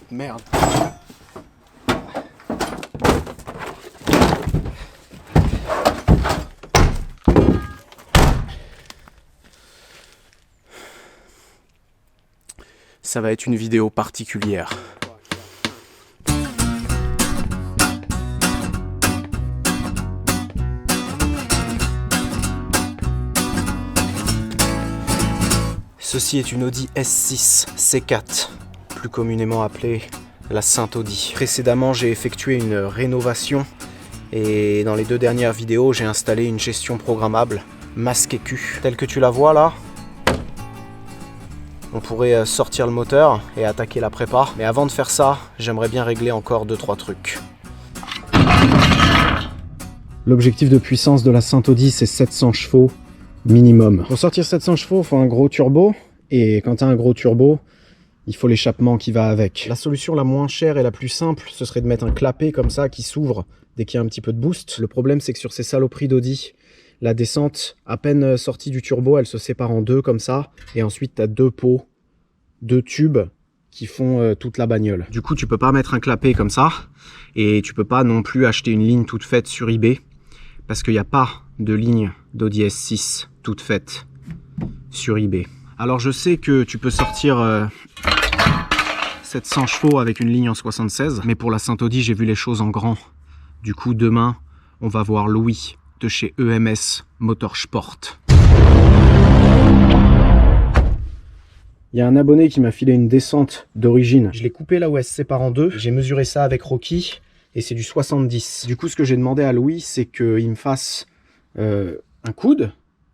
cette merde. Ça va être une vidéo particulière. Ceci est une Audi S6 C4, plus communément appelée la Sainte Audi. Précédemment, j'ai effectué une rénovation et dans les 2 dernières vidéos, j'ai installé une gestion programmable MasqueQ. Telle que tu la vois là, on pourrait sortir le moteur et attaquer la prépa. Mais avant de faire ça, j'aimerais bien régler encore 2-3 trucs. L'objectif de puissance de la Sainte Audi, c'est 700 chevaux minimum. Pour sortir 700 chevaux, il faut un gros turbo. Et quand tu as un gros turbo, il faut l'échappement qui va avec. La solution la moins chère et la plus simple, ce serait de mettre un clapet comme ça qui s'ouvre dès qu'il y a un petit peu de boost. Le problème, c'est que sur ces saloperies d'Audi, la descente, à peine sortie du turbo, elle se sépare en 2 comme ça. Et ensuite, tu as 2 pots, 2 tubes qui font toute la bagnole. Du coup, tu peux pas mettre un clapet comme ça. Et tu peux pas non plus acheter une ligne toute faite sur eBay. Parce qu'il n'y a pas de ligne d'Audi S6 toute faite sur eBay. Alors je sais que tu peux sortir 700 chevaux avec une ligne en 76, mais pour la Sainte Audi, j'ai vu les choses en grand. Du coup, demain, on va voir Louis de chez EMS Motorsport. Il y a un abonné qui m'a filé une descente d'origine. Je l'ai coupé là où elle se sépare en 2. J'ai mesuré ça avec Rocky et c'est du 70. Du coup, ce que j'ai demandé à Louis, c'est qu'il me fasse un coude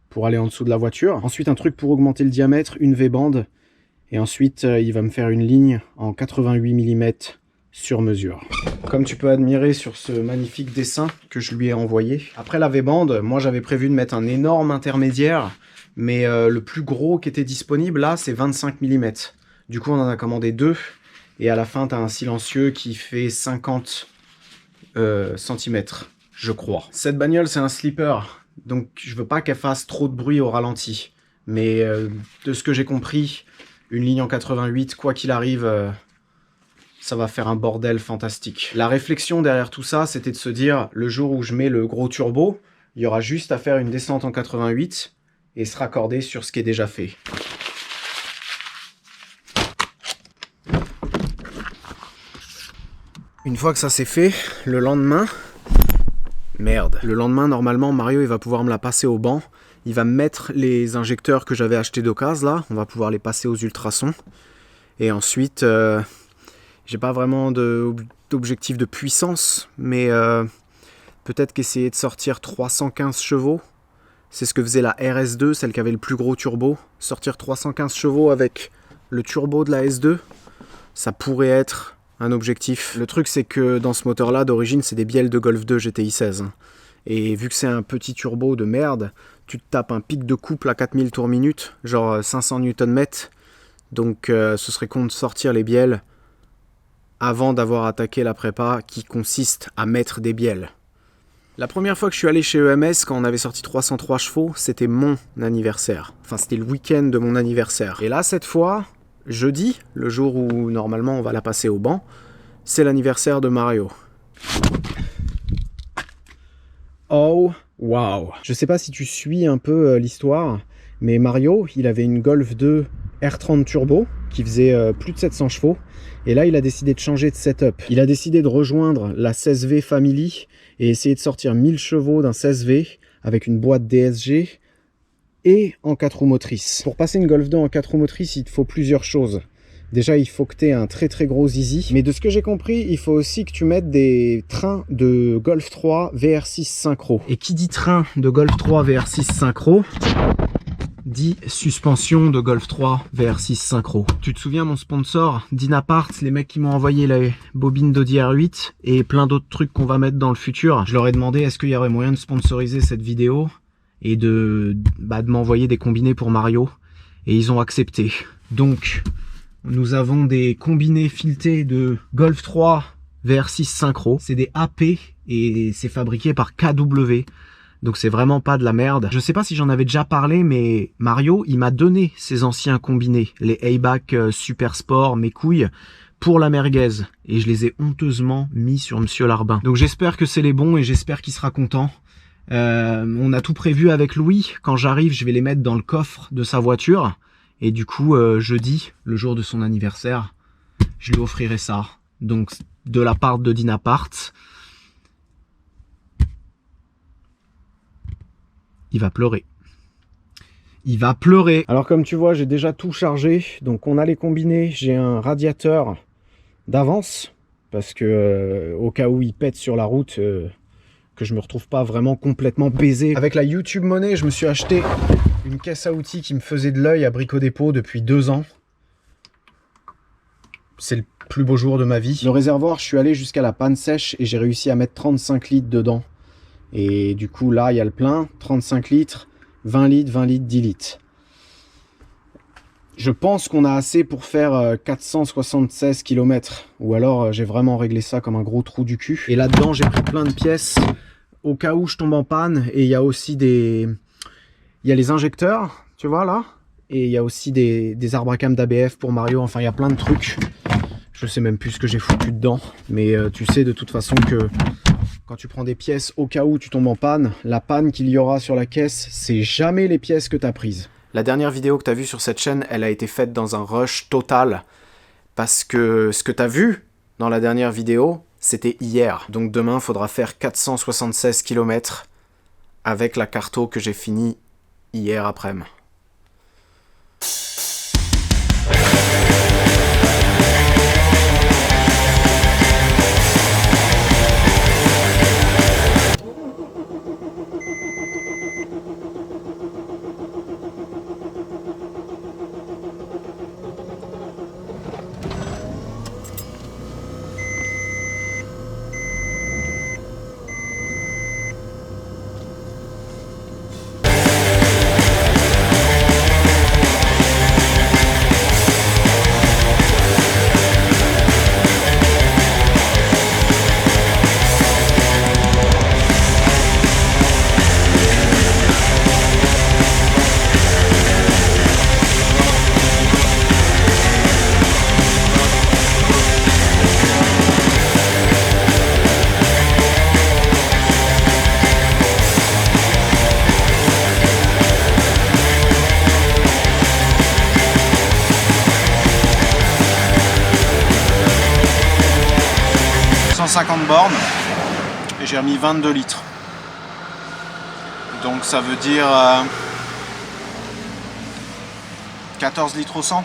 pour aller en dessous de la voiture. Ensuite, un truc pour augmenter le diamètre, une V-bande. Et ensuite, il va me faire une ligne en 88 mm sur mesure. Comme tu peux admirer sur ce magnifique dessin que je lui ai envoyé. Après la V-bande, moi j'avais prévu de mettre un énorme intermédiaire. Mais le plus gros qui était disponible là, c'est 25 mm. Du coup, on en a commandé 2. Et à la fin, tu as un silencieux qui fait 50 cm, je crois. Cette bagnole, c'est un sleeper. Donc je veux pas qu'elle fasse trop de bruit au ralenti. Mais de ce que j'ai compris, une ligne en 88, quoi qu'il arrive, ça va faire un bordel fantastique. La réflexion derrière tout ça, c'était de se dire, le jour où je mets le gros turbo, il y aura juste à faire une descente en 88 et se raccorder sur ce qui est déjà fait. Une fois que ça c'est fait, le lendemain... Merde. Le lendemain, normalement, Mario, il va pouvoir me la passer au banc. Il va me mettre les injecteurs que j'avais achetés d'occasion, là. On va pouvoir les passer aux ultrasons. Et ensuite, j'ai pas vraiment d'objectif de puissance, mais peut-être qu'essayer de sortir 315 chevaux. C'est ce que faisait la RS2, celle qui avait le plus gros turbo. Sortir 315 chevaux avec le turbo de la S2, ça pourrait être... un objectif. Le truc, c'est que dans ce moteur là d'origine, c'est des bielles de Golf 2 GTI 16. Et vu que c'est un petit turbo de merde, tu te tapes un pic de couple à 4000 tours minute, genre 500 Nm. Donc ce serait con de sortir les bielles avant d'avoir attaqué la prépa qui consiste à mettre des bielles. La première fois que je suis allé chez EMS, quand on avait sorti 303 chevaux, c'était mon anniversaire. Enfin, c'était le week-end de mon anniversaire. Et là, cette fois... jeudi, le jour où normalement on va la passer au banc, c'est l'anniversaire de Mario. Oh, wow. Je sais pas si tu suis un peu l'histoire, mais Mario, il avait une Golf 2 R30 Turbo qui faisait plus de 700 chevaux. Et là, il a décidé de changer de setup. Il a décidé de rejoindre la 16V Family et essayer de sortir 1000 chevaux d'un 16V avec une boîte DSG et en 4 roues motrices. Pour passer une Golf 2 en 4 roues motrices, il te faut plusieurs choses. Déjà, il faut que tu aies un très très gros easy. Mais de ce que j'ai compris, il faut aussi que tu mettes des trains de Golf 3 VR6 synchro. Et qui dit train de Golf 3 VR6 synchro dit suspension de Golf 3 VR6 synchro. Tu te souviens mon sponsor, Dynapart, les mecs qui m'ont envoyé les bobines d'Audi R8 et plein d'autres trucs qu'on va mettre dans le futur. Je leur ai demandé est-ce qu'il y aurait moyen de sponsoriser cette vidéo et de m'envoyer des combinés pour Mario. Et ils ont accepté. Donc, nous avons des combinés filetés de Golf 3 VR6 synchro. C'est des AP et c'est fabriqué par KW. Donc c'est vraiment pas de la merde. Je sais pas si j'en avais déjà parlé, mais Mario, il m'a donné ses anciens combinés. Les Ayback Super Sport, mes couilles, pour la merguez. Et je les ai honteusement mis sur Monsieur Larbin. Donc j'espère que c'est les bons et j'espère qu'il sera content. On a tout prévu avec Louis. Quand j'arrive, je vais les mettre dans le coffre de sa voiture. Et du coup, jeudi, le jour de son anniversaire, je lui offrirai ça. Donc de la part de Dinapart. Il va pleurer. Il va pleurer. Alors comme tu vois, j'ai déjà tout chargé. Donc on a les combinés. J'ai un radiateur d'avance. Parce que au cas où il pète sur la route, que je me retrouve pas vraiment complètement baisé. Avec la YouTube Money, je me suis acheté une caisse à outils qui me faisait de l'œil à Brico Dépôt depuis 2 ans. C'est le plus beau jour de ma vie. Le réservoir, je suis allé jusqu'à la panne sèche et j'ai réussi à mettre 35 litres dedans. Et du coup, là, il y a le plein, 35 litres, 20 litres, 20 litres, 10 litres. Je pense qu'on a assez pour faire 476 km. Ou alors, j'ai vraiment réglé ça comme un gros trou du cul. Et là-dedans, j'ai pris plein de pièces au cas où je tombe en panne. Et il y a aussi des... Il y a les injecteurs, tu vois, là. Et il y a aussi des arbres à cam d'ABF pour Mario. Enfin, il y a plein de trucs. Je sais même plus ce que j'ai foutu dedans. Mais tu sais de toute façon que... Quand tu prends des pièces au cas où tu tombes en panne, la panne qu'il y aura sur la caisse, c'est jamais les pièces que tu as prises. La dernière vidéo que tu as vue sur cette chaîne, elle a été faite dans un rush total. Parce que ce que tu as vu dans la dernière vidéo, c'était hier. Donc demain, il faudra faire 476 km avec la carto que j'ai finie hier après-midi. Bornes et j'ai remis 22 litres. Donc ça veut dire 14 litres au 100.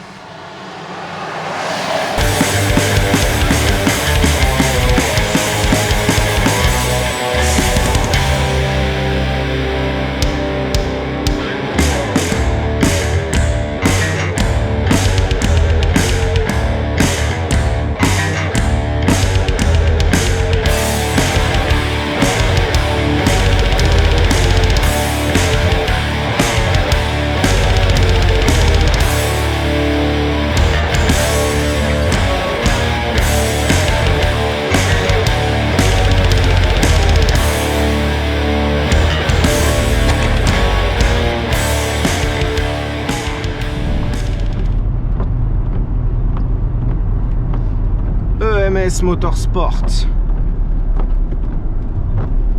EMS Motorsport.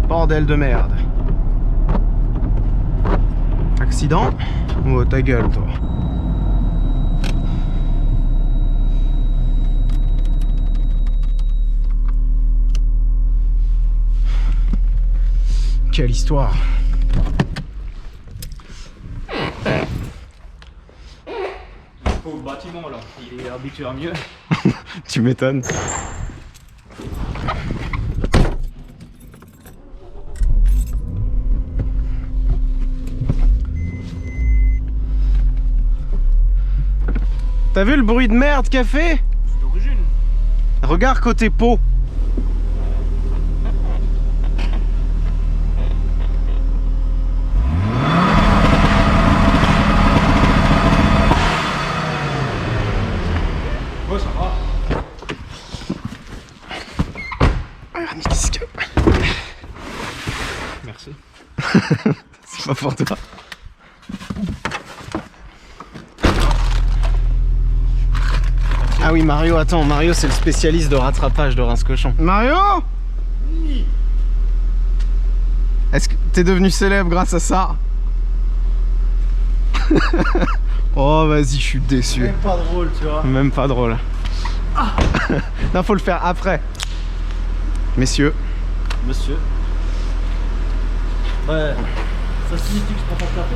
Bordel de merde. Accident? Oh ta gueule toi. Quelle histoire. Pauvre bâtiment là, il est habitué à mieux. Tu m'étonnes. T'as vu le bruit de merde qu'a fait? C'est d'origine. Regarde côté pot. Ouais, ça va. Merci. C'est pas pour toi. Ah oui, Mario, attends, Mario c'est le spécialiste de rattrapage de Rince-Cochon. Mario? Oui. Est-ce que t'es devenu célèbre grâce à ça? Oh vas-y, je suis déçu. Même pas drôle, tu vois. Même pas drôle. Ah. Non, faut le faire après. Messieurs. Monsieur. Ouais. Ça signifie que je prends pas de café.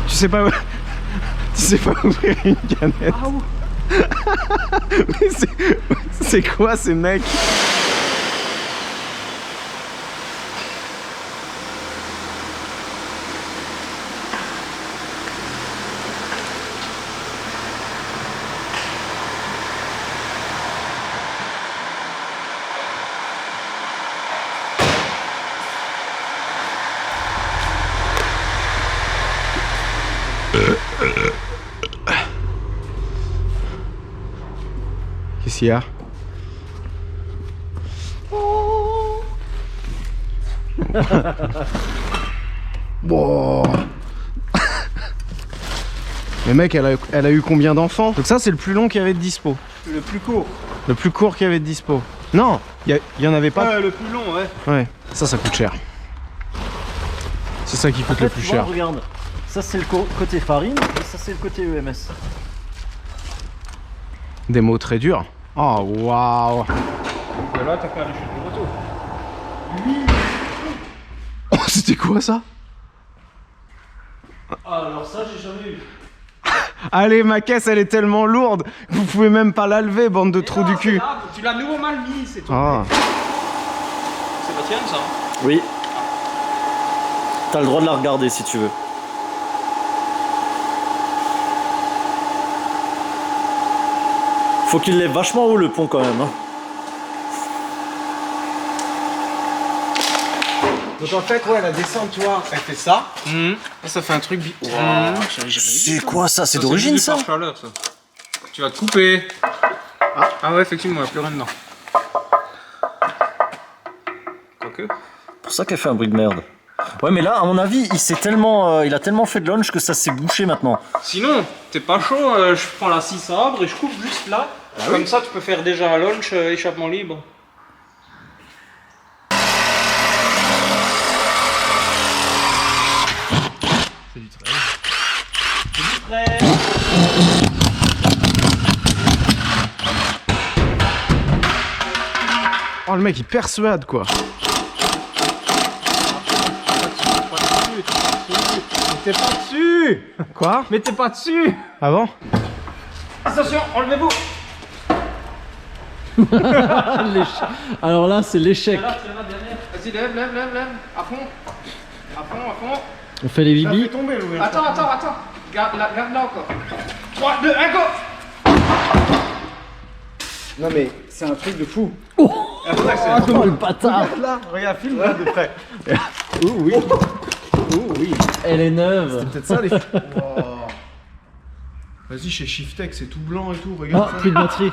Tu sais pas tu sais pas ouvrir une canette. Ah, Mais c'est quoi ces mecs? Qu'est-ce qu'il y a? Bon. Mais mec, elle a eu combien d'enfants? Donc ça c'est le plus long qu'il y avait de dispo. Le plus court. Le plus court qu'il y avait de dispo. Non, il y en avait pas. Ouais, le plus long, ouais. Ouais, ça coûte cher. C'est ça qui coûte le plus tu vois, cher. regarde, ça c'est le côté farine et ça c'est le côté EMS. Des mots très durs. Oh waouh. Et là, t'as qu'à aller chez le retour. Oh, c'était quoi ça? Ah, alors ça j'ai jamais eu. Allez, ma caisse elle est tellement lourde que vous pouvez même pas la lever, bande de trous du cul. Tu l'as nouveau mal mis, c'est tout. Ah. C'est la tienne, ça? Oui. T'as le droit de la regarder si tu veux. Faut qu'il lève vachement haut le pont quand même. Hein. Donc en fait, ouais, la descente, tu vois, elle fait ça. Ça fait un truc. C'est quoi ça? C'est d'origine ça? Chaleur, ça. Tu vas te couper. Ah ouais, effectivement, il n'y a plus rien dedans. Quoique. Pour ça qu'elle fait un bruit de merde. Ouais, mais là, à mon avis, il a tellement fait de launch que ça s'est bouché maintenant. Sinon, t'es pas chaud, je prends la scie sabre et je coupe juste là. Comme ça, tu peux faire déjà un launch échappement libre. C'est du trait. C'est du trait. Oh, le mec il persuade quoi. T'es pas dessus. Quoi? Mais t'es pas dessus. Ah bon? Attention, enlevez-vous. Alors là, c'est l'échec. Vas-y, lève. À fond. On fait les bibis. Tomber, Louis. Attends. Garde là encore. 3, 2, 1, go. Non mais c'est un truc de fou. Oh, le bâtard. Là, regarde, filme là de près. Oh oui. Oh oui. Elle est neuve. C'est peut-être ça les. Wow. Vas-y, chez Shiftech, c'est tout blanc et tout, regarde. Ah, plus de batterie.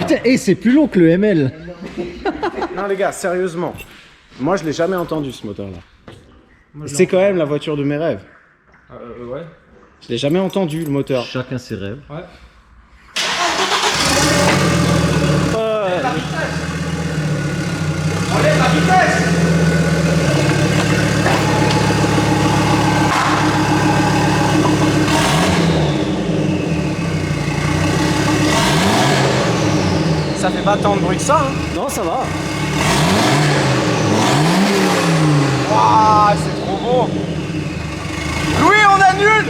Putain, et c'est plus long que le ML. Non les gars, sérieusement. Moi je l'ai jamais entendu ce moteur là. C'est quand même la voiture de mes rêves. Ouais. Je l'ai jamais entendu le moteur. Chacun ses rêves. Ouais. Enlève la vitesse. Ça fait pas tant de bruit que ça, hein. Non, ça va. Waouh, c'est trop beau. Louis, on annule.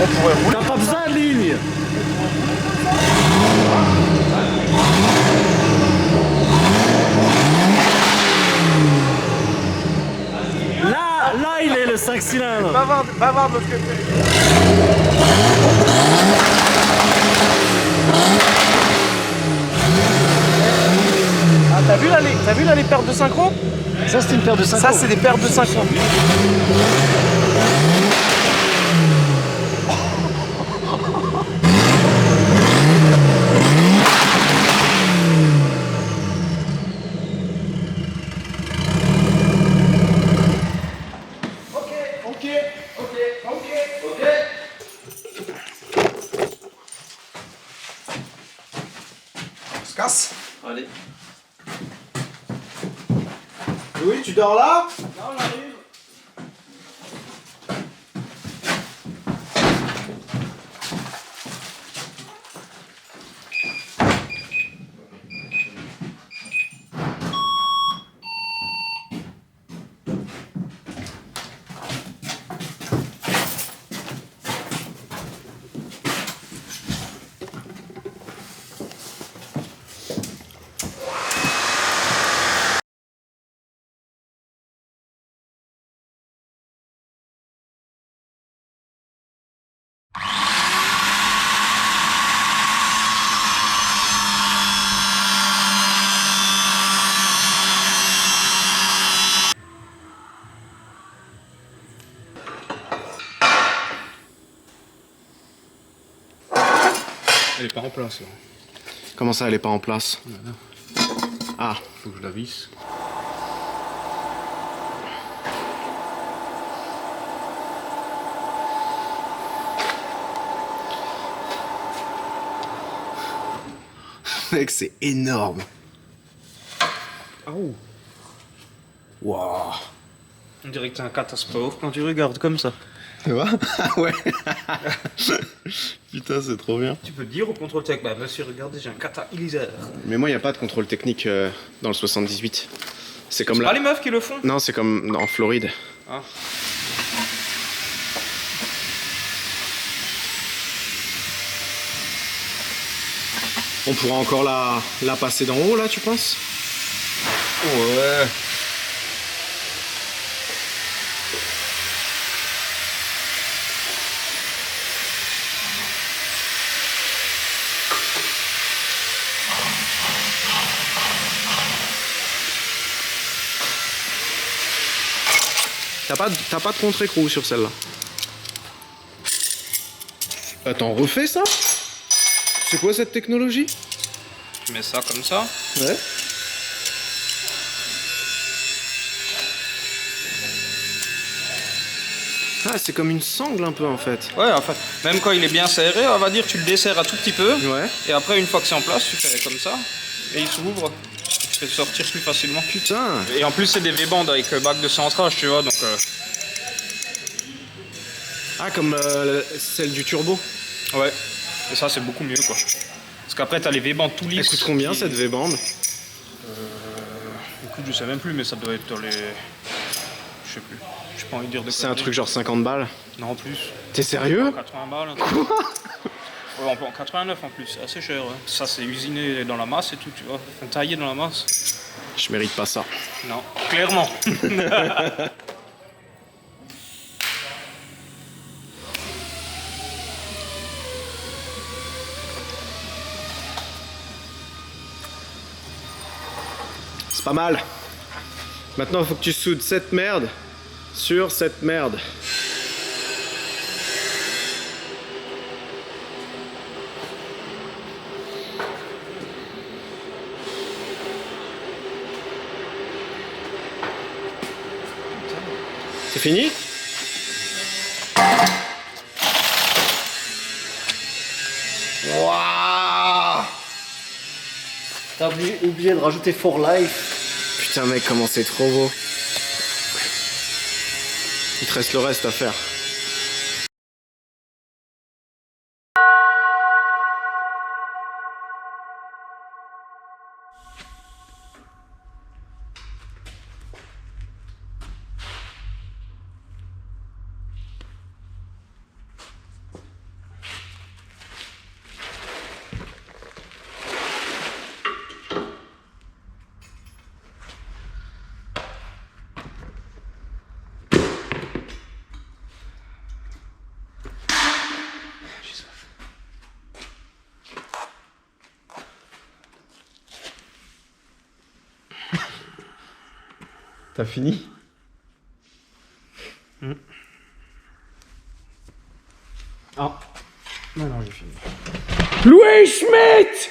On pourrait rouler. T'as pas besoin de ligne. Là, il est le 5 cylindres. Va voir de l'autre côté. Ah, t'as vu là les pertes de synchro? Ça, c'est une paire de 5 Ça, c'est des pertes de synchro. Ok. casse. Allez. Louis, tu dors là? Là, on arrive. Elle est pas en place là. Comment ça, elle est pas en place? Ah. Faut que je la visse. Mec, c'est énorme. Oh. Waouh. On dirait que c'est un catastrophe quand tu regardes comme ça. Tu vois? Ah ouais. Putain, c'est trop bien. Tu peux dire au contrôle tech, bah monsieur, regardez, j'ai un catalyseur. Mais moi, il n'y a pas de contrôle technique dans le 78. C'est comme C'est là. pas les meufs qui le font? Non, c'est comme en Floride. Ah. On pourra encore la passer d'en haut, là, tu penses? Ouais. T'as pas de contre-écrou sur celle-là? Attends, refais ça? C'est quoi cette technologie? Tu mets ça comme ça. Ouais. Ah, c'est comme une sangle un peu en fait. Ouais, en fait, même quand il est bien serré, on va dire tu le desserres un tout petit peu. Ouais. Et après, une fois que c'est en place, tu fais comme ça. Et il s'ouvre. Tu fais sortir plus facilement. Putain. Et en plus, c'est des V-bandes avec le bac de centrage, tu vois. Donc, Ah, comme celle du turbo. ouais. Et ça, c'est beaucoup mieux, quoi. Parce qu'après, t'as les V-bandes tout lisses. Elle coûte combien cette V-bande? Écoute, je sais même plus, mais ça doit être dans les. Je sais plus. J'ai pas envie de dire de C'est un conneries. truc genre 50 balles. Non, en plus. T'es sérieux? 80 balles. Un truc. Ouais, en 89 en plus, c'est assez cher. Ouais. Ça, c'est usiné dans la masse et tout, tu vois. Taillé dans la masse. Je mérite pas ça. Non, clairement. C'est pas mal. Maintenant, il faut que tu soudes cette merde sur cette merde. C'est fini? Waouh! T'as oublié de rajouter For Life. Putain mec, comment c'est trop beau. Il te reste le reste à faire. T'as fini? Ah. Non, j'ai fini. Louis Schmitt!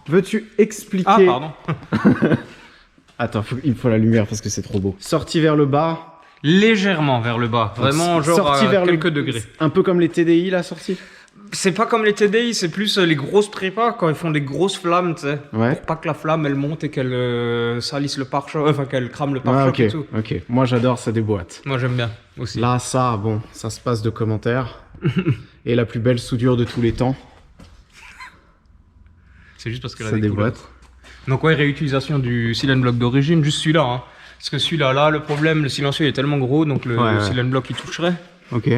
Veux-tu expliquer... Ah, pardon. Attends, il faut la lumière parce que c'est trop beau. Sorti vers le bas. Légèrement vers le bas. Vraiment, genre sorti à vers quelques degrés. Un peu comme les TDI, la sortie? C'est pas comme les TDI, c'est plus les grosses prépas quand ils font des grosses flammes, tu sais. Ouais. Pour pas que la flamme elle monte et qu'elle salisse le pare-choc, enfin qu'elle crame le pare-choc ok, et tout. ok. Moi j'adore, ça déboîte. Moi j'aime bien aussi. Là, ça, bon, ça se passe de commentaires. Et la plus belle soudure de tous les temps, C'est juste parce qu'elle a ça des déboîte. couleurs. Donc ouais, réutilisation du silent block d'origine, juste celui-là. Hein. Parce que celui-là, là, le problème, le silencieux est tellement gros, donc le silent block il toucherait. Ok.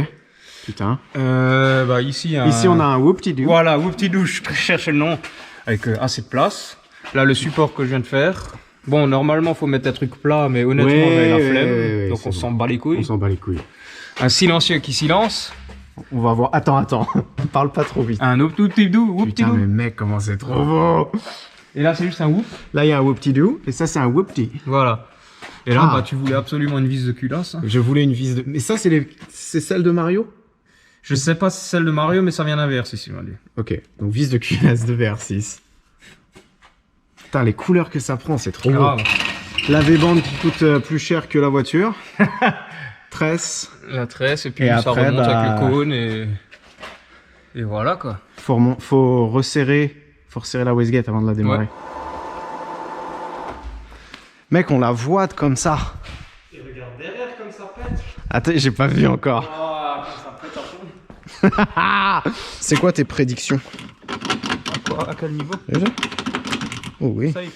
Putain. Bah ici, Ici, on a un whoop-ti-doo. Voilà, whoop-ti-doo, je cherchais le nom. Avec assez de place. Là, le support que je viens de faire. Bon, normalement, faut mettre un truc plat, mais honnêtement, j'avais la flemme. Donc on s'en bat les couilles. On s'en bat les couilles. Un silencieux qui silence. On va voir. Attends. Parle pas trop vite. Un whoop-ti-doo, Putain, whoop-ti-doo. mais mec, comment c'est trop beau. Et là, c'est juste un whoop. Là, il y a un whoop-ti-doo. Et ça, c'est un whoop-ti. Voilà. Et là, Ah. bah, tu voulais absolument une vis de culasse. Hein. Je voulais une vis de... Mais ça, c'est celle de Mario? Je sais pas si c'est celle de Mario, mais ça vient d'un VR6, il m'a dit. Ok. Donc, vis de culasse de VR6. Putain, les couleurs que ça prend, c'est trop beau. Grave. La V-bande qui coûte plus cher que la voiture. Tresse. La tresse, et puis Et ça après, remonte bah, avec le cône, et voilà, quoi. Faut resserrer la wastegate avant de la démarrer. Ouais. Mec, on la voit comme ça. Et regarde derrière, comme ça pète. Attends, j'ai pas vu encore. Oh, comme ça pète à fond. C'est quoi tes prédictions? À quel niveau? Déjà? Oh oui. Ça y est.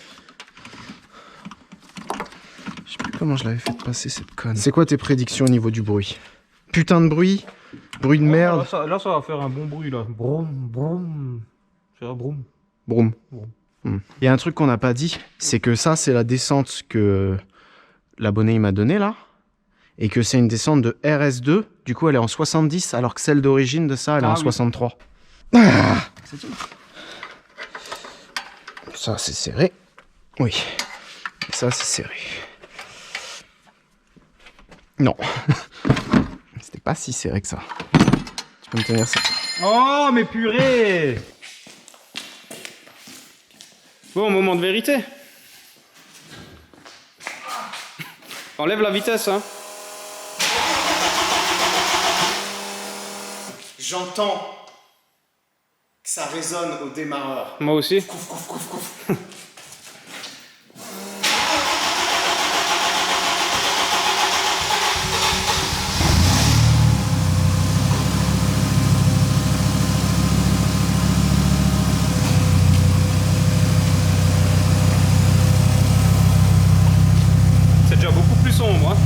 Je sais plus comment je l'avais fait passer cette conne. C'est quoi tes prédictions au niveau du bruit? Putain de bruit. Bruit de merde. Là, ça va faire un bon bruit, là. Broum, broum. C'est un broum. Broum. Broum. Il y a un truc qu'on n'a pas dit, c'est que ça, c'est la descente que l'abonné il m'a donnée là. Et que c'est une descente de RS2. Du coup, elle est en 70, alors que celle d'origine de ça, elle est en oui. 63. C'est tout. Ça, c'est serré. Oui. Et ça, c'est serré. Non. C'était pas si serré que ça. Tu peux me tenir ça? Oh, mais purée! Bon, moment de vérité. Enlève la vitesse, hein. J'entends que ça résonne au démarreur. Moi aussi. C'est déjà beaucoup plus sombre, hein.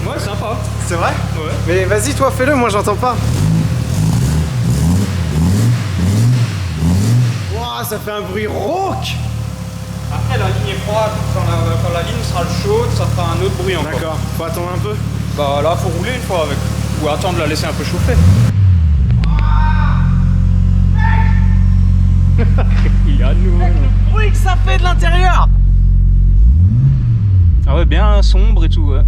Ouais, sympa. C'est vrai? Ouais. Mais vas-y, toi, fais-le, moi j'entends pas. Wouah, ça fait un bruit rauque. Après, la ligne est froide. Quand la ligne sera chaude, ça fera un autre bruit encore. D'accord, faut attendre un peu. Bah là, faut rouler une fois avec. Ou attendre de la laisser un peu chauffer. Il est à nous. Le bruit que ça fait de l'intérieur. Ah ouais, bien sombre et tout, ouais.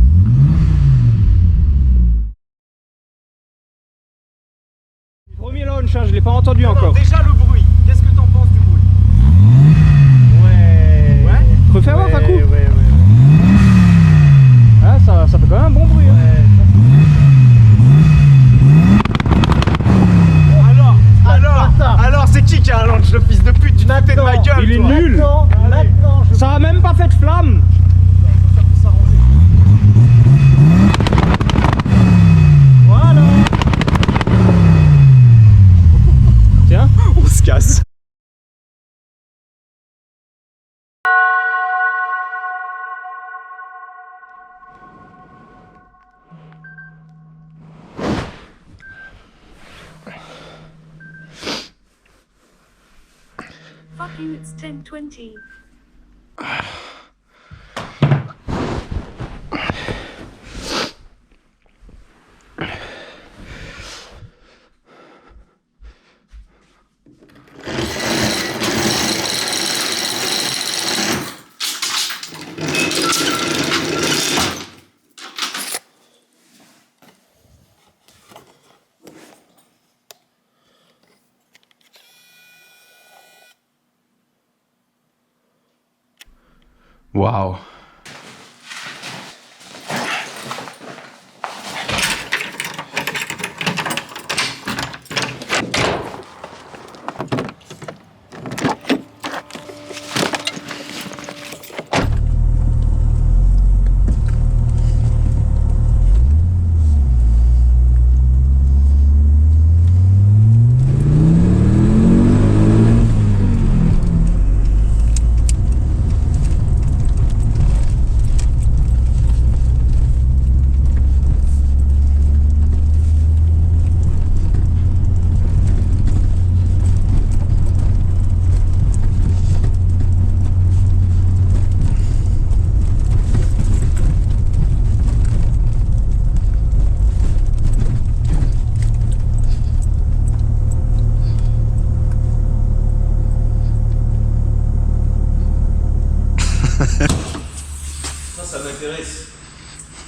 Premier launch, hein, je l'ai pas entendu encore. Déjà le bruit, qu'est-ce que t'en penses du bruit? Ouais. Refais voir un coup. Ouais. Ah, ça fait quand même un bon bruit. Hein. Alors c'est qui a un launch, le fils de pute? Tu te foutais de ma gueule, Il est toi. nul. Ça a même pas fait de flamme. Voilà. Tiens. On se casse. Fuck you, it's 10:20. Waouh. Ça m'intéresse.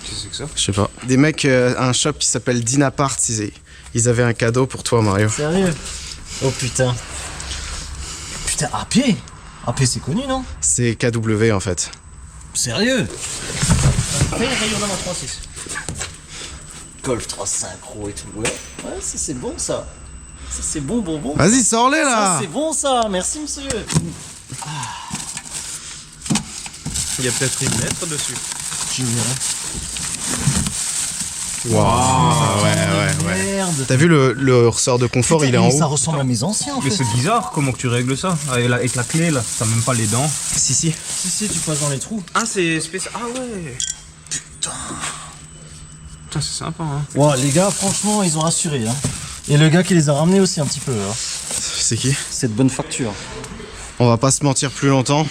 Qu'est-ce que c'est que ça? Je sais pas. Des mecs à un shop qui s'appelle Dinapart, ils avaient un cadeau pour toi, Mario. Sérieux? Oh putain. Putain, AP? AP c'est connu, non? C'est KW en fait. Sérieux? Fais un rayonnement 3.6. Golf 3 synchro et tout. Ouais, ça c'est bon ça. Ça c'est bon. Vas-y, sors-les là. Ça c'est bon ça. Merci monsieur. Il y a peut-être une lettre dessus. Je verrai. Waouh, ouais. Merde. T'as vu le ressort de confort, Putain, il est en mais ça haut. ressemble à mes anciens en Mais fait. c'est bizarre, comment que tu règles ça? Avec la clé là, t'as même pas les dents. Si. Si, tu passes dans les trous. Ah, c'est spécial. Ah ouais. Putain, c'est sympa, hein. Wow, les gars, franchement, ils ont assuré. Hein. Et le gars qui les a ramenés aussi un petit peu. Hein. C'est qui? C'est de bonne facture. On va pas se mentir plus longtemps.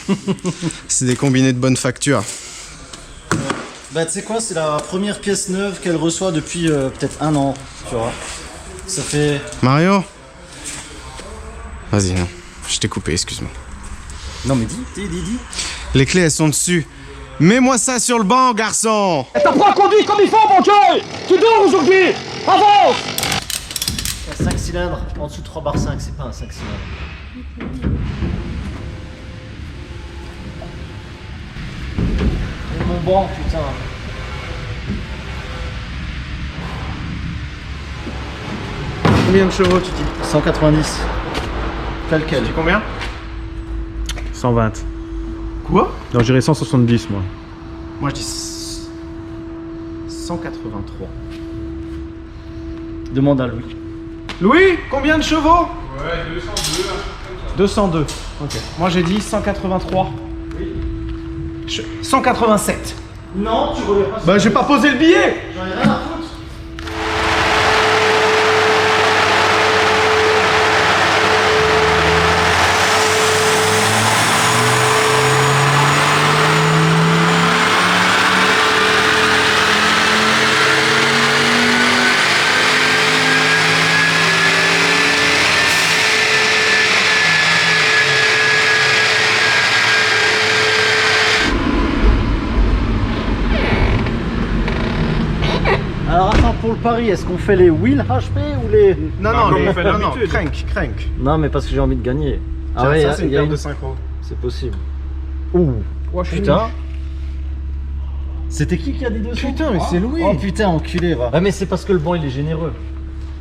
C'est des combinés de bonne facture. Bah tu sais quoi, c'est la première pièce neuve qu'elle reçoit depuis peut-être 1 an, tu vois. Ça fait... Mario? Vas-y, non. Je t'ai coupé, excuse-moi. Non mais dis. Les clés, elles sont dessus. Mets-moi ça sur le banc, garçon! T'apprends à conduire comme il faut, mon Dieu! Tu dors aujourd'hui! Avance! Un 5 cylindres, en dessous de 3 bar 5, c'est pas un 5 cylindres. Et mon banc, putain. Combien de chevaux, tu dis? 190. Quel? Combien? 120. Quoi? Non, je dirais 170, moi. Moi, je dis 183. Demande à Louis. Louis, combien de chevaux? Ouais, 202. 202. Ok. Moi, j'ai dit 183. Oui. 187. Non, tu relèves pas. Bah, j'ai pas posé le billet! J'en ai rien à foutre. Alors attends, pour le pari, est-ce qu'on fait les wheel HP ou les... Non, Bah, comme on fait non, d'habitude. crank. Non mais parce que j'ai envie de gagner. Ah Tiens, ouais, ça, c'est une y a paire de synchro. C'est possible. Ouh. Putain. C'était qui a dit 200? Putain, mais c'est Louis. Oh putain, enculé, va. Ouais mais c'est parce que le banc il est généreux.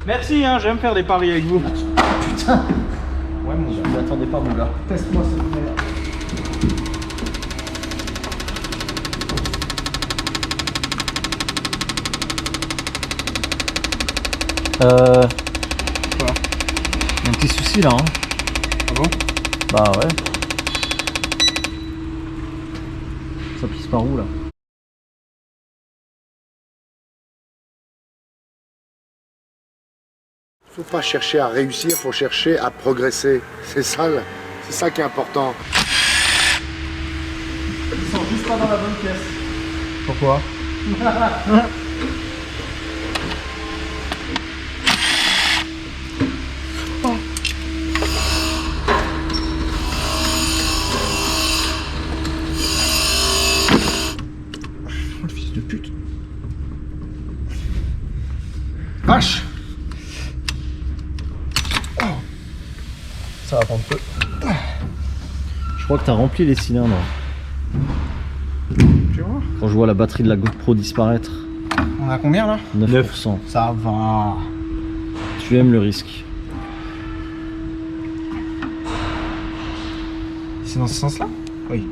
Merci, hein, j'aime faire des paris avec vous. Putain. Ouais, mon gars. Je m'y attendais pas mon gars. Teste-moi s'il te plaît. Quoi? Quoi? Y a un petit souci là hein. Ah bon? Bah ouais. Ça pisse par où là? Faut pas chercher à réussir, faut chercher à progresser. C'est ça qui est important. Ils sont juste pas dans la bonne pièce. Pourquoi? Oh, le fils de pute. Vache! Ça va prendre peu. Je crois que t'as rempli les cylindres. Quand je vois la batterie de la GoPro disparaître. On a combien là? 9%. Ça va. Tu aimes le risque. C'est dans ce sens-là? Oui.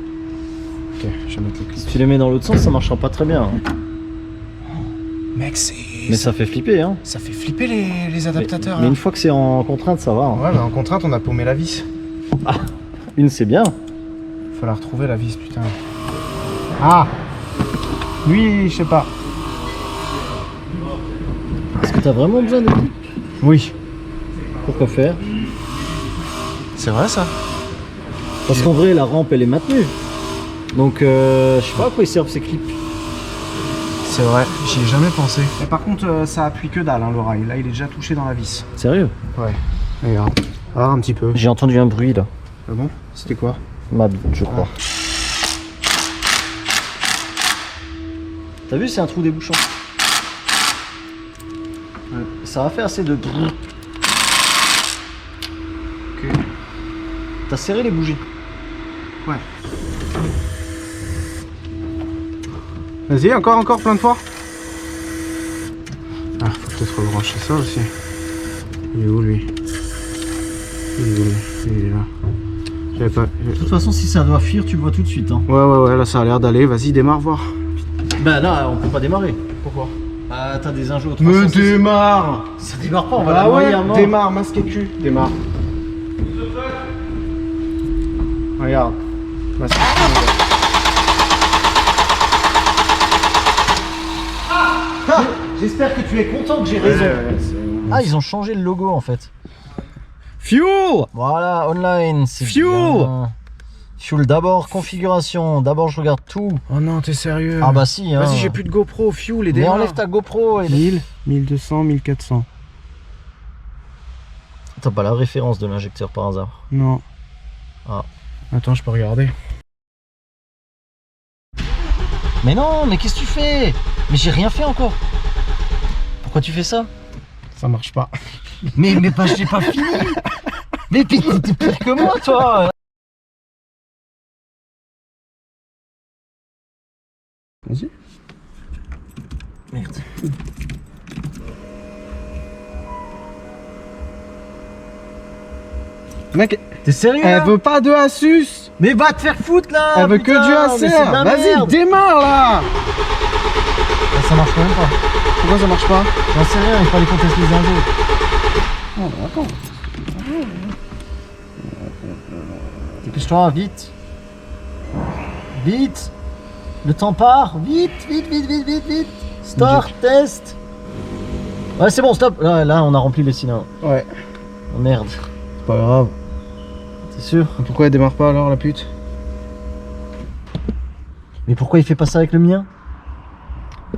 Ok, je vais mettre le clip. Si tu les mets dans l'autre sens, ça marchera pas très bien. Hein. Mec, c'est. Mais ça fait flipper, hein. Ça fait flipper les adaptateurs. Mais là. une fois que c'est en contrainte, ça va. Hein. Ouais, mais en contrainte, on a paumé la vis. Une, c'est bien. Faut la retrouver la vis, putain. Ah! Lui, je sais pas. Est-ce que t'as vraiment besoin de clip? Oui. Pourquoi faire? C'est vrai ça? Parce qu'en vrai, la rampe, elle est maintenue. Donc, je sais pas à quoi ils servent ces clips. C'est vrai, j'y ai jamais pensé. Mais par contre, ça appuie que dalle, hein, le rail. Là, il est déjà touché dans la vis. Sérieux? Ouais. Regarde. Ah, un petit peu. J'ai entendu un bruit là. Ah bon? C'était quoi? Ma bite, je crois. T'as vu, c'est un trou débouchant. Ouais. Ça va faire assez de bruit. Ok. T'as serré les bougies? Ouais. Vas-y, encore plein de fois. Ah, faut peut-être rebrancher ça aussi. Il est où lui? Il est où lui? Il est là. J'avais pas. De toute façon, si ça doit fuir, tu le vois tout de suite. Hein. Ouais, là ça a l'air d'aller. Vas-y, démarre, voir. Bah là, on peut pas démarrer. Pourquoi? Bah t'as des injeux au 300. Me démarre! Ça démarre pas, on va la Ah noyer ouais, à mort. démarre, masque et cul, démarre. Regarde. Masque et cul. J'espère que tu es content que j'ai raison. Ah, ils ont changé le logo en fait. Fuel! Voilà, online, c'est Fuel. bien. Fuel d'abord, configuration. D'abord, je regarde tout. Oh non, t'es sérieux? Ah bah si, hein. Vas-y, j'ai plus de GoPro, fuel et Mais démarre. enlève ta GoPro et... 1000, 1200, 1400. T'as pas la référence de l'injecteur par hasard? Non. Ah. Attends, je peux regarder. Mais non, mais qu'est-ce que tu fais? Mais j'ai rien fait encore. Pourquoi tu fais ça? Ça marche pas. Mais pas, j'ai pas fini. Mais t'es pire que moi, toi. Vas-y. Merde. Mec, T'es sérieux elle là? veut pas de Asus. Mais va te faire foutre là. Elle veut putain, que du mais c'est de Acer. la Vas-y, merde. démarre là. Ça marche quand même pas. Pourquoi ça marche pas? J'en sais rien, il fallait qu'on teste les injeux. Oh, bah, attends. Dépêche-toi, vite. Vite. Le temps part. Vite. Start, test. Ouais, c'est bon, stop. Là, on a rempli les cylindres. Ouais. Oh, merde. C'est pas grave. T'es sûr? Pourquoi elle démarre pas alors la pute? Mais pourquoi il fait pas ça avec le mien?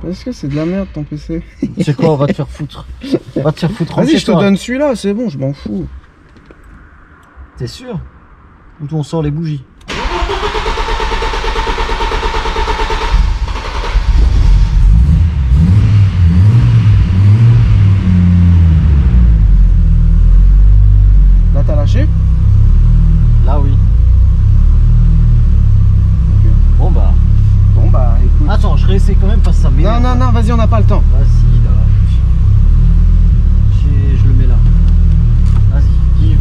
Parce que c'est de la merde ton PC. Tu sais quoi, on va te faire foutre. Va te faire foutre. Vas-y, je te rends-toi. donne celui-là, c'est bon, je m'en fous. T'es sûr? Ou on sort les bougies? Là, t'as lâché? Là, oui. Bon bah. Bon bah, écoute. Attends, je réessaye quand même parce que ça m'énerve. Non, vas-y, on n'a pas le temps. Vas-y, là. Je le mets là. Vas-y, give.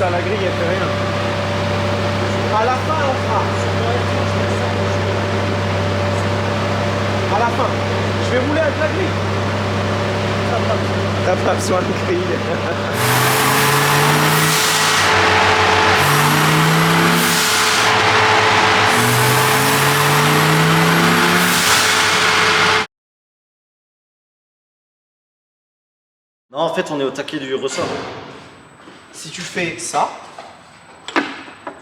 ça, la grille, elle fait rien. À la fin, on fera. À la fin. Je vais rouler avec la grille. T'as pas besoin de grille. Non, en fait, on est au taquet du ressort. Si tu fais ça,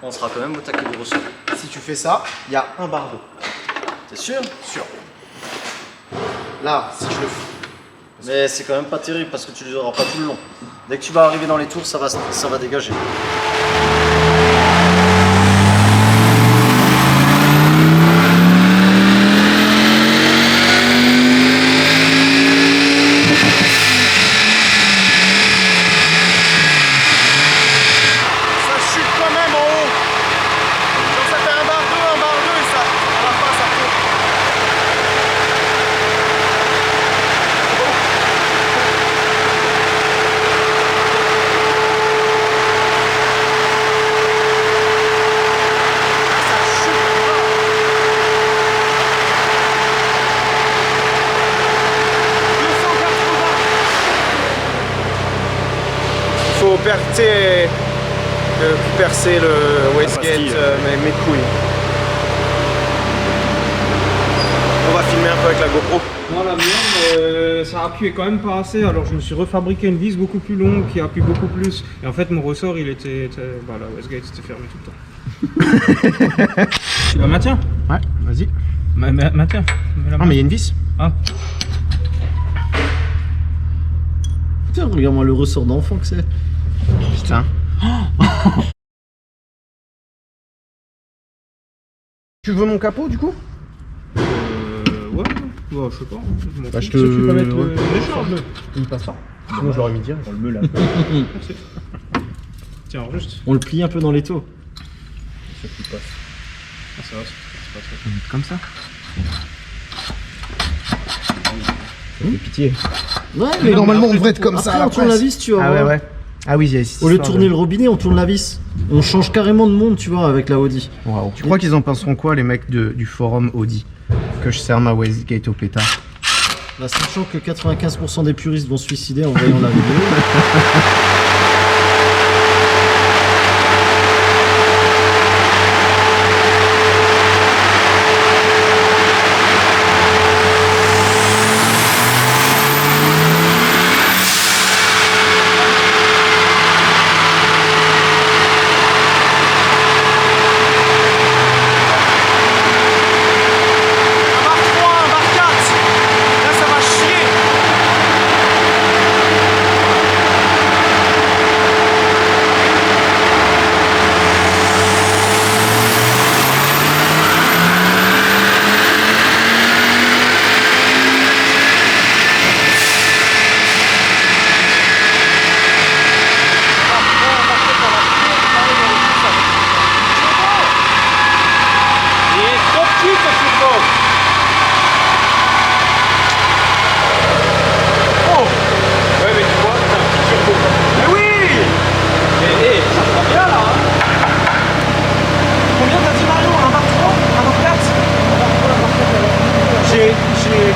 On sera quand même au taquet du ressort. si tu fais ça, il y a un bardeau. T'es sûr? Sûr. Là, si je le fais. Mais c'est quand même pas terrible parce que tu les auras pas tout le long. Dès que tu vas arriver dans les tours, ça va dégager. Ça chute quand même en haut. Genre ça fait un bardeau et ça. À la fin ça tombe. Ça chute pas. Faut percer le wastegate, mes couilles. On va filmer un peu avec la GoPro. Moi la mienne, ça appuyait quand même pas assez, alors je me suis refabriqué une vis beaucoup plus longue qui appuie beaucoup plus. Et en fait mon ressort il était bah, la wastegate c'était fermé tout le temps. Bah maintiens. Ouais, vas-y. Maintiens. Ah mais il y a une vis. Ah. Putain, regarde-moi le ressort d'enfant que c'est. Putain. Tu veux mon capot du coup? Ouais, ouais, je sais pas. Je m'en Bah, fous. je te- Si tu peux mettre ouais. décharge-le. Il passe pas. Sinon je l'aurais mis direct. On le met là. Tiens, juste. On le plie un peu dans les taux. Ah, ça va, c'est pas trop. Comme ça. Ça fait pitié. Ouais, Mais normalement on devrait être comme après, ça. on tourne la vis, tu vois. Ah ouais ouais. Ah oui, il y a ici. Au lieu de tourner le robinet, on tourne la vis. On change carrément de monde, tu vois, avec la Audi. Waouh. Tu crois qu'ils en penseront quoi les mecs du forum Audi? Que je sers ma wastegate au pétard. Bah, sachant que 95% des puristes vont se suicider en voyant la vidéo.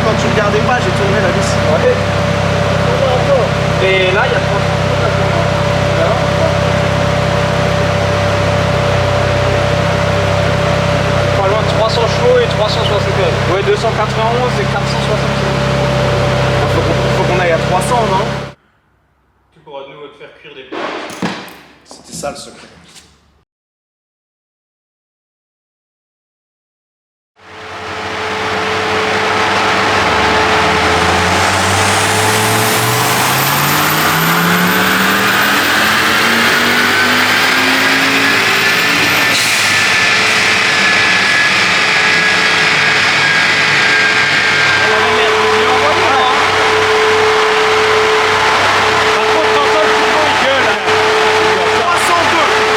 Quand tu regardais pas, j'ai tourné la vis. Et là, il y a 3. Pas loin de 300 chevaux et 360. Ouais, 291 et 460. Faut qu'on aille à 300, non? Tu pourras de nouveau te faire cuire des pâtes. C'était ça le secret. Par contre, t'entends le turbo, il gueule. 302.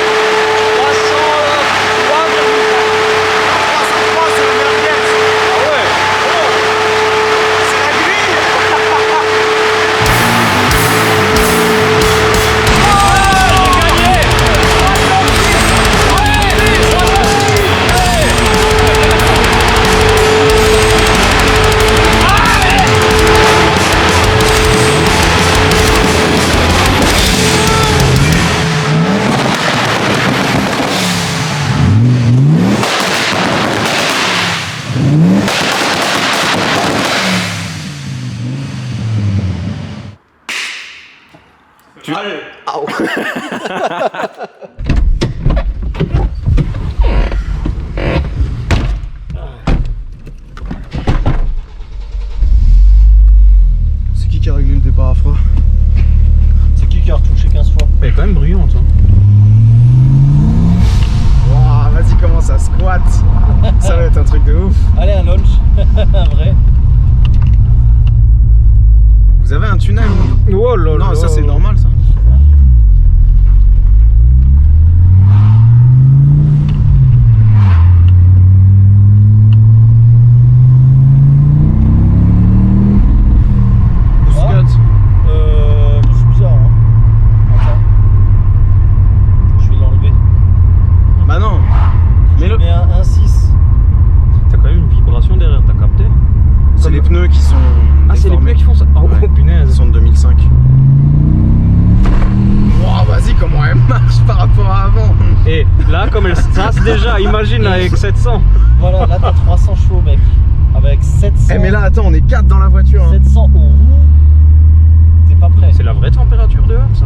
Allez. C'est qui a réglé le départ à froid? C'est qui a retouché 15 fois? Elle est quand même bruyante. Hein. Wow, vas-y, commence à squat. Ça va être un truc de ouf. Allez, un lunch. Un vrai. Vous avez un tunnel? Oh là Non, là. ça c'est normal ça. C'est bizarre, hein. Attends. Je vais l'enlever. Bah non. Mais le... Mais un 6. T'as quand même une vibration derrière, t'as capté? c'est les pneus qui sont. Ah, c'est les déformés. pneus qui font ça. Oh, Ouais. oh, Ils punaise. sont de 2005. Wow, vas-y, comment elle marche par rapport à avant. Et là, comme elle se trace déjà, imagine avec 700. Voilà, là t'as 300 chevaux, mec. Avec 700. Eh mais là, attends, on est 4 dans la voiture. Hein. 700 au roue. T'es pas prêt. C'est la vraie température dehors, ça?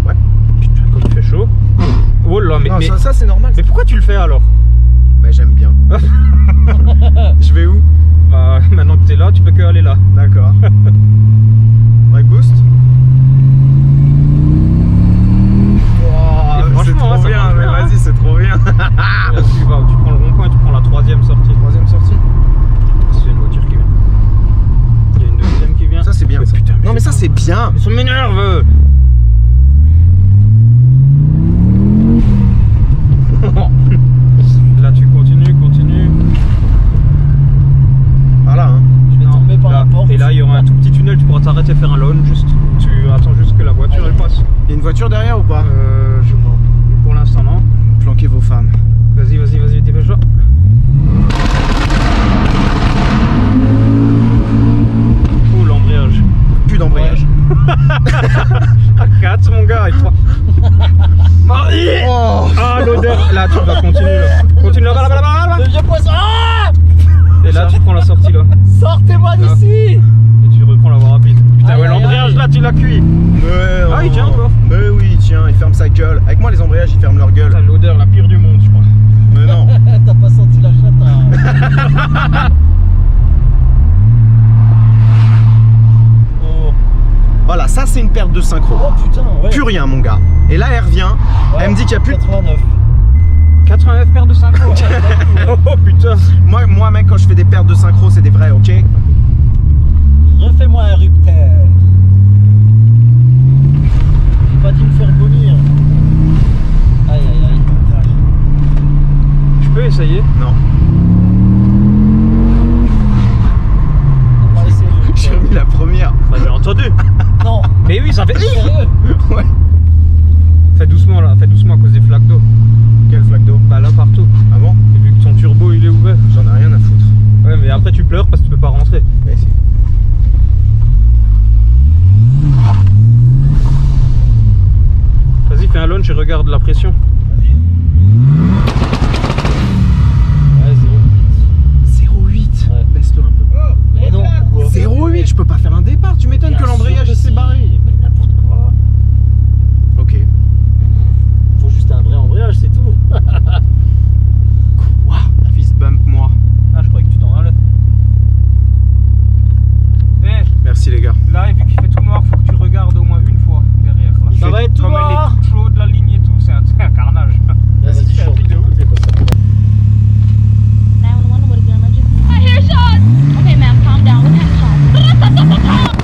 Ouais. Putain, comme il fait chaud. Oh là, mais, Non, mais, ça c'est normal. mais pourquoi tu le fais alors? Bah j'aime bien. Je vais où? Bah, maintenant que t'es là, tu peux que aller là. D'accord. Break boost. Wow, c'est franchement, trop ça bien, marche mais bien, hein. vas-y, c'est trop bien. Tu prends le rond-point et tu prends la troisième sortie. Troisième sortie. C'est une voiture qui vient. Il y a une deuxième qui vient. Ça c'est bien. Mais Ça. putain, Non mais ça c'est bien. Mais ça m'énerve. Là tu continues. Par là, hein. Je vais Non, tomber par là. la porte. Et là il y aura un tout petit tunnel, tu pourras t'arrêter faire un lawn juste. Tu attends juste que la voiture elle passe. Il y a une voiture derrière ou pas? Je non. Pour l'instant non. Planquez vos femmes. Vas-y, dépêche-toi. Oh l'embrayage. Plus d'embrayage. À 4 mon gars, et 3. Marie. Oh. Ah l'odeur. Là tu vas continuer là. Continue là-bas. Le vieux poisson. Ah, Et là tu prends la sortie là. sortez-moi Là. d'ici. Et tu reprends la voie rapide. Putain Aïe, ouais aïe, l'embrayage aïe. là tu l'as cuit. Mais Ah, il tient encore. Mais oui, il tient, il ferme sa gueule. Avec moi les embrayages ils ferment leur gueule. Putain, l'odeur la pire du monde je crois. Mais non. T'as pas senti la chatte, hein. Oh. Voilà, ça c'est une perte de synchro. Oh putain, ouais. Plus rien mon gars. Et là elle revient, Ouais, elle me dit qu'il n'y a plus de... 89. 89 paires de 5 Oh putain. Moi mec quand je fais des pertes de synchro c'est des vrais, ok? Refais-moi un rupteur. J'ai pas dit me faire vomir. Aïe aïe aïe. Je peux essayer? Non. On va essayer le J'ai rupteur. remis la première. Bah j'ai entendu. Non. Mais oui ça fait. Sérieux? Ouais. Fais doucement là, fais doucement à cause des flaques d'eau. Quelle flaque d'eau? Bah là partout. Ah bon? Et vu que ton turbo il est ouvert. J'en ai rien à foutre. Ouais mais après tu pleures parce que tu peux pas rentrer. Mais si. Vas-y fais un launch et regarde la pression. Ouais, 0,8. Ouais. Baisse-le un peu. 0,8. Mais non, pourquoi? 0,8, je peux pas faire un départ. Tu m'étonnes que Bien l'embrayage sûr il s'est si. barré. Mais n'importe quoi. Ok. Faut juste un vrai embrayage, c'est tout. Quoi? Fist bump moi. Ah je croyais que tu t'en allais. Eh Merci les gars. là vu qu'il fait tout noir faut que tu regardes au moins une fois derrière là. Ça va être tout comme noir. elle est toute chaude la ligne et tout, c'est un carnage. Vas-y, C'est un chante. truc de ouf. 911, what is your emergency? I hear shots! Okay, ma'am, calm down. What kind of shots?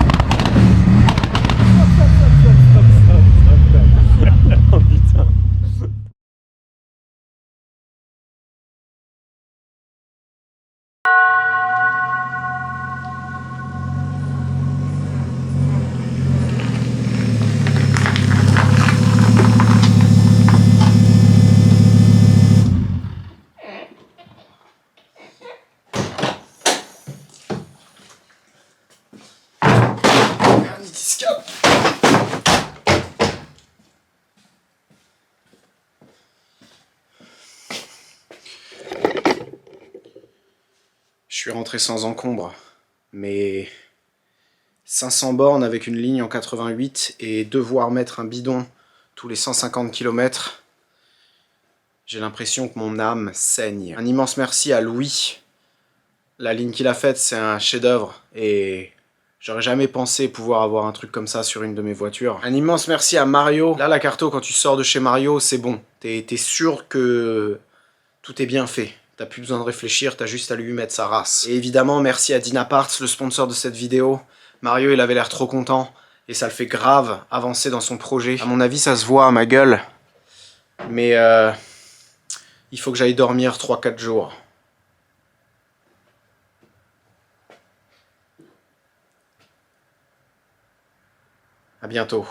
Oh putain. Je suis rentré sans encombre, mais 500 bornes avec une ligne en 88 et devoir mettre un bidon tous les 150 km, j'ai l'impression que mon âme saigne. Un immense merci à Louis. La ligne qu'il a faite, c'est un chef-d'œuvre et j'aurais jamais pensé pouvoir avoir un truc comme ça sur une de mes voitures. Un immense merci à Mario. Là, la carto, quand tu sors de chez Mario, c'est bon. T'es sûr que tout est bien fait. T'as plus besoin de réfléchir, t'as juste à lui mettre sa race. Et évidemment, merci à Dynaparts, le sponsor de cette vidéo. Mario, il avait l'air trop content et ça le fait grave avancer dans son projet. À mon avis, ça se voit à ma gueule. Mais il faut que j'aille dormir 3-4 jours. À bientôt.